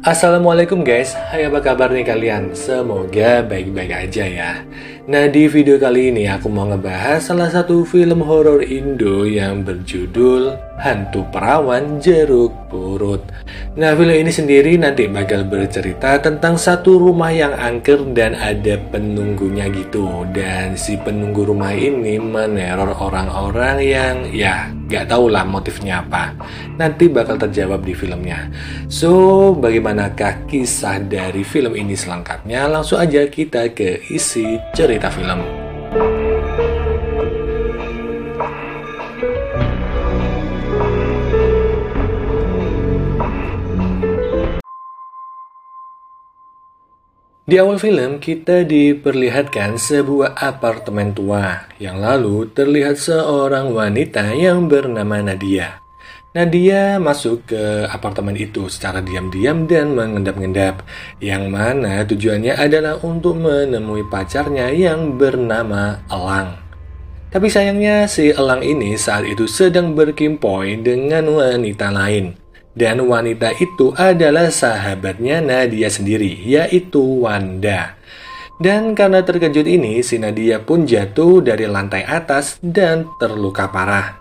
Assalamualaikum guys, hai apa kabar nih kalian? Semoga baik-baik aja ya. Nah di video kali ini aku mau ngebahas salah satu film horor Indo yang berjudul Hantu Perawan Jeruk Purut. Nah film ini sendiri nanti bakal bercerita tentang satu rumah yang angker dan ada penunggunya gitu. Dan si penunggu rumah ini meneror orang-orang yang ya gak tau lah motifnya apa. Nanti bakal terjawab di filmnya. So bagaimanakah kisah dari film ini selengkapnya? Langsung aja kita ke isi cerita film. Di awal film, kita diperlihatkan sebuah apartemen tua, yang lalu terlihat seorang wanita yang bernama Nadia. Nadia masuk ke apartemen itu secara diam-diam dan mengendap-endap, yang mana tujuannya adalah untuk menemui pacarnya yang bernama Elang. Tapi sayangnya si Elang ini saat itu sedang berkimpoi dengan wanita lain. Dan wanita itu adalah sahabatnya Nadia sendiri, yaitu Wanda. Dan karena terkejut ini, si Nadia pun jatuh dari lantai atas dan terluka parah.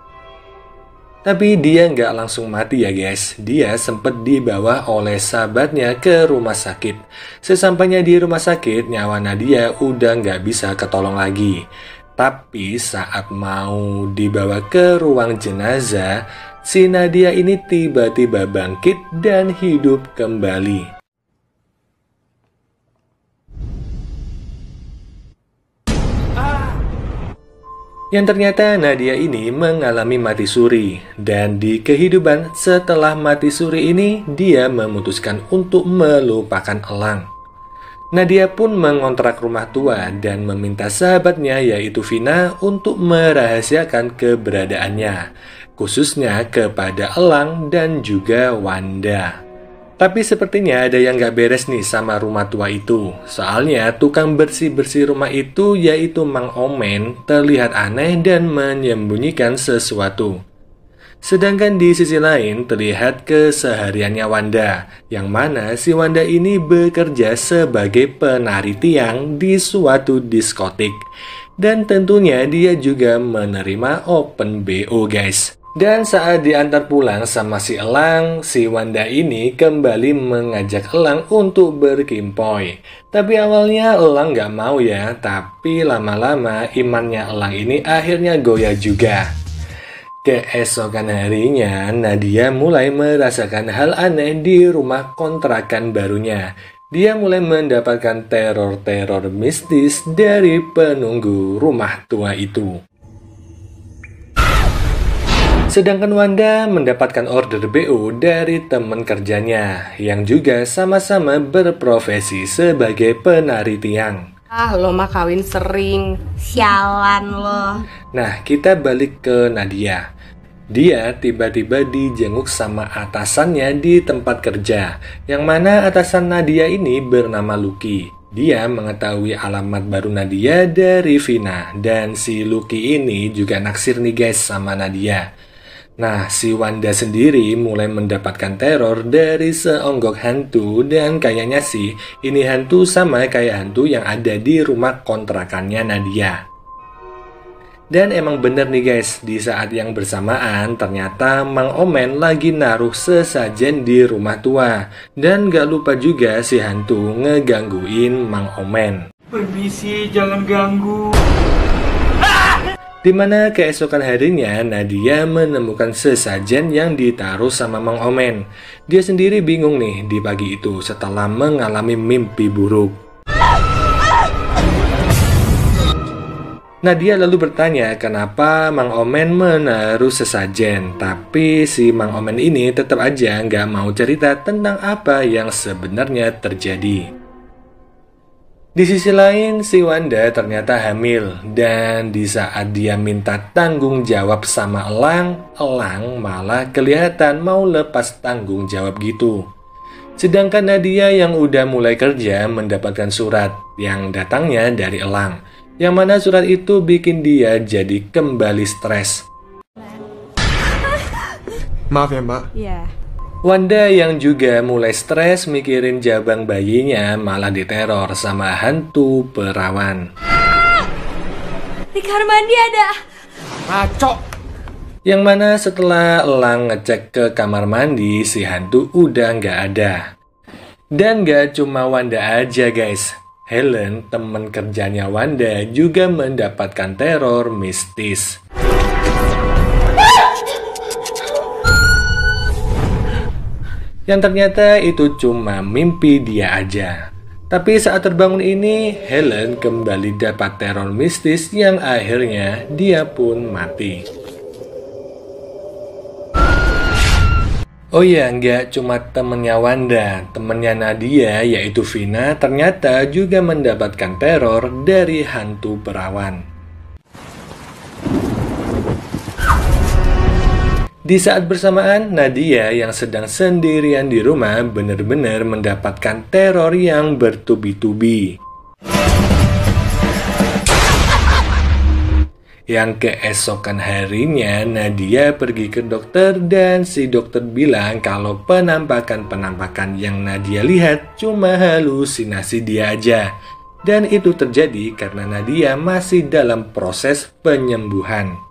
Tapi dia nggak langsung mati ya guys, dia sempat dibawa oleh sahabatnya ke rumah sakit. Sesampainya di rumah sakit, nyawa Nadia udah nggak bisa ketolong lagi. Tapi saat mau dibawa ke ruang jenazah, si Nadia ini tiba-tiba bangkit dan hidup kembali. Yang ternyata Nadia ini mengalami mati suri, dan di kehidupan setelah mati suri ini, dia memutuskan untuk melupakan Elang. Nadia pun mengontrak rumah tua dan meminta sahabatnya yaitu Vina untuk merahasiakan keberadaannya, khususnya kepada Elang dan juga Wanda. Tapi sepertinya ada yang gak beres nih sama rumah tua itu. Soalnya tukang bersih-bersih rumah itu yaitu Mang Omen terlihat aneh dan menyembunyikan sesuatu. Sedangkan di sisi lain terlihat kesehariannya Wanda, yang mana si Wanda ini bekerja sebagai penari tiang di suatu diskotik. Dan tentunya dia juga menerima open BO guys. Dan saat diantar pulang sama si Elang, si Wanda ini kembali mengajak Elang untuk berkimpoi. Tapi awalnya Elang gak mau ya, tapi lama-lama imannya Elang ini akhirnya goyah juga. Keesokan harinya, Nadia mulai merasakan hal aneh di rumah kontrakan barunya. Dia mulai mendapatkan teror-teror mistis dari penunggu rumah tua itu. Sedangkan Wanda mendapatkan order BO dari teman kerjanya, yang juga sama-sama berprofesi sebagai penari tiang. Lo mah kawin sering, sialan lo. Nah, kita balik ke Nadia. Dia tiba-tiba dijenguk sama atasannya di tempat kerja, yang mana atasan Nadia ini bernama Lucky. Dia mengetahui alamat baru Nadia dari Vina, dan si Lucky ini juga naksir nih guys sama Nadia. Nah, si Wanda sendiri mulai mendapatkan teror dari seonggok hantu, dan kayaknya sih ini hantu sama kayak hantu yang ada di rumah kontrakannya Nadia. Dan emang bener nih guys, di saat yang bersamaan ternyata Mang Omen lagi naruh sesajen di rumah tua. Dan gak lupa juga si hantu ngegangguin Mang Omen. Permisi, jangan ganggu. Dimana keesokan harinya Nadia menemukan sesajen yang ditaruh sama Mang Omen. Dia sendiri bingung nih di pagi itu setelah mengalami mimpi buruk. Nadia lalu bertanya kenapa Mang Omen menaruh sesajen. Tapi si Mang Omen ini tetap aja nggak mau cerita tentang apa yang sebenarnya terjadi. Di sisi lain, si Wanda ternyata hamil, dan di saat dia minta tanggung jawab sama Elang malah kelihatan mau lepas tanggung jawab gitu. Sedangkan Nadia yang udah mulai kerja mendapatkan surat yang datangnya dari Elang, yang mana surat itu bikin dia jadi kembali stres. Maaf ya mbak. Iya. Wanda yang juga mulai stres mikirin jabang bayinya malah diteror sama hantu perawan. Di kamar mandi ada. Ngaco. Yang mana setelah Elang ngecek ke kamar mandi, si hantu udah nggak ada. Dan nggak cuma Wanda aja guys. Helen, teman kerjanya Wanda, juga mendapatkan teror mistis. Yang ternyata itu cuma mimpi dia aja. Tapi saat terbangun ini, Helen kembali dapat teror mistis yang akhirnya dia pun mati. Oh ya, nggak cuma temennya Wanda, temennya Nadia yaitu Vina ternyata juga mendapatkan teror dari hantu perawan. Di saat bersamaan, Nadia yang sedang sendirian di rumah benar-benar mendapatkan teror yang bertubi-tubi. Yang keesokan harinya, Nadia pergi ke dokter dan si dokter bilang kalau penampakan-penampakan yang Nadia lihat cuma halusinasi dia aja. Dan itu terjadi karena Nadia masih dalam proses penyembuhan.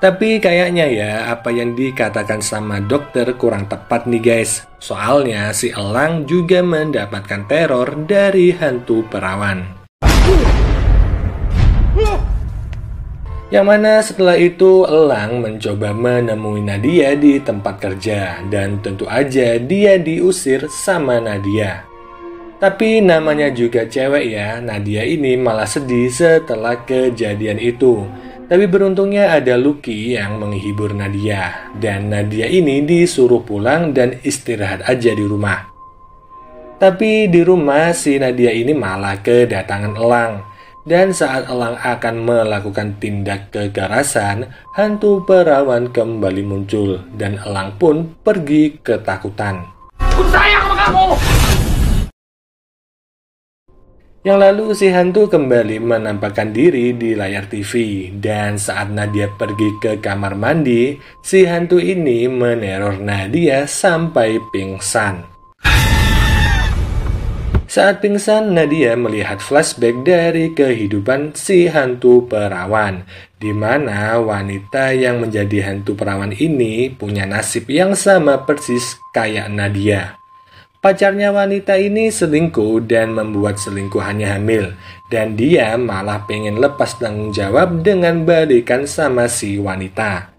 Tapi kayaknya ya apa yang dikatakan sama dokter kurang tepat nih guys. Soalnya si Elang juga mendapatkan teror dari hantu perawan. Yang mana setelah itu Elang mencoba menemui Nadia di tempat kerja. Dan tentu aja dia diusir sama Nadia. Tapi namanya juga cewek ya, Nadia ini malah sedih setelah kejadian itu. Tapi beruntungnya ada Lucky yang menghibur Nadia. Dan Nadia ini disuruh pulang dan istirahat aja di rumah. Tapi di rumah si Nadia ini malah kedatangan Elang. Dan saat Elang akan melakukan tindak kekerasan, hantu perawan kembali muncul. Dan Elang pun pergi ketakutan. Aku sayang sama kamu. Yang lalu si hantu kembali menampakkan diri di layar TV. Dan saat Nadia pergi ke kamar mandi, si hantu ini meneror Nadia sampai pingsan. Saat pingsan, Nadia melihat flashback dari kehidupan si hantu perawan, di mana wanita yang menjadi hantu perawan ini punya nasib yang sama persis kayak Nadia. Pacarnya wanita ini selingkuh dan membuat selingkuhannya hamil. Dan dia malah pengen lepas tanggung jawab dengan balikan sama si wanita.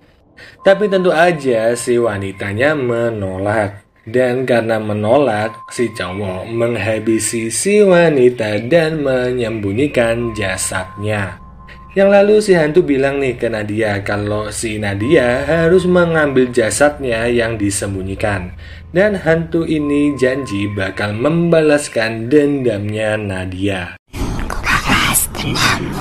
Tapi tentu aja si wanitanya menolak. Dan karena menolak, si cowok menghabisi si wanita dan menyembunyikan jasadnya. Yang lalu si hantu bilang nih ke Nadia kalau si Nadia harus mengambil jasadnya yang disembunyikan. Dan hantu ini janji bakal membalaskan dendamnya Nadia. Aku balas dendammu.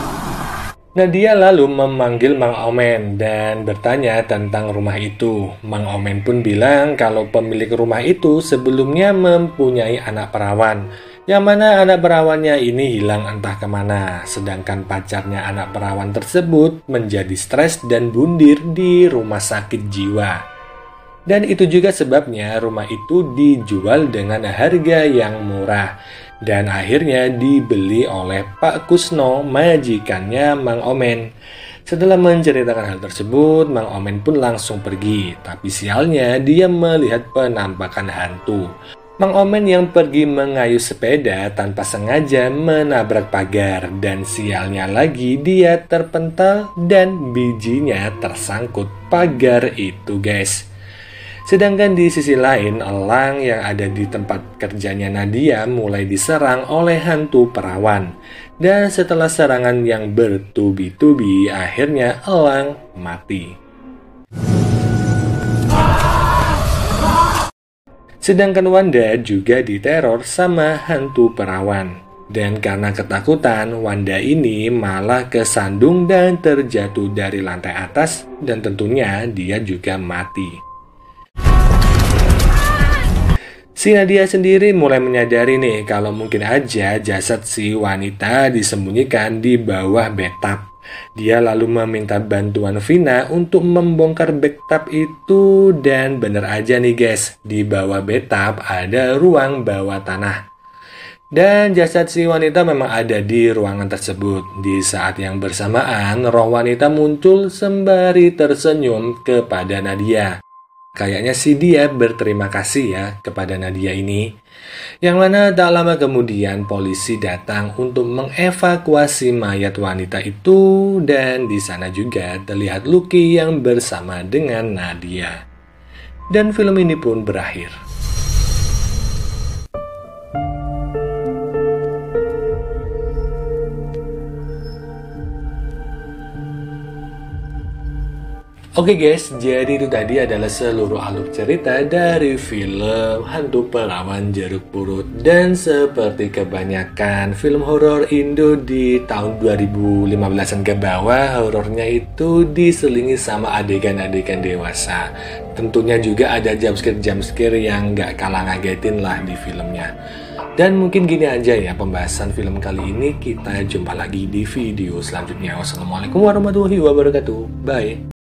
Nadia lalu memanggil Mang Omen dan bertanya tentang rumah itu. Mang Omen pun bilang kalau pemilik rumah itu sebelumnya mempunyai anak perawan. Yang mana anak perawannya ini hilang entah kemana. Sedangkan pacarnya anak perawan tersebut menjadi stres dan bundir di rumah sakit jiwa. Dan itu juga sebabnya rumah itu dijual dengan harga yang murah. Dan akhirnya dibeli oleh Pak Kusno, majikannya Mang Omen. Setelah menceritakan hal tersebut, Mang Omen pun langsung pergi. Tapi sialnya dia melihat penampakan hantu. Mang Omen yang pergi mengayuh sepeda tanpa sengaja menabrak pagar. Dan sialnya lagi dia terpental dan bijinya tersangkut pagar itu guys. Sedangkan di sisi lain, Elang yang ada di tempat kerjanya Nadia mulai diserang oleh hantu perawan. Dan setelah serangan yang bertubi-tubi, akhirnya Elang mati. Sedangkan Wanda juga diteror sama hantu perawan. Dan karena ketakutan, Wanda ini malah kesandung dan terjatuh dari lantai atas. Dan tentunya dia juga mati. Si Nadia sendiri mulai menyadari nih kalau mungkin aja jasad si wanita disembunyikan di bawah bathtub. Dia lalu meminta bantuan Vina untuk membongkar bathtub itu, dan bener aja nih guys, di bawah bathtub ada ruang bawah tanah. Dan jasad si wanita memang ada di ruangan tersebut. Di saat yang bersamaan, roh wanita muncul sembari tersenyum kepada Nadia. Kayaknya sih dia berterima kasih ya kepada Nadia ini. Yang mana tak lama kemudian polisi datang untuk mengevakuasi mayat wanita itu, dan di sana juga terlihat Lucky yang bersama dengan Nadia. Dan film ini pun berakhir. Oke guys, jadi itu tadi adalah seluruh alur cerita dari film Hantu Perawan Jeruk Purut. Dan seperti kebanyakan film horor Indo di tahun 2015an ke bawah, horornya itu diselingi sama adegan-adegan dewasa. Tentunya juga ada jumpscare yang gak kalah ngagetin lah di filmnya. Dan mungkin gini aja ya pembahasan film kali ini, kita jumpa lagi di video selanjutnya. Wassalamualaikum warahmatullahi wabarakatuh. Bye.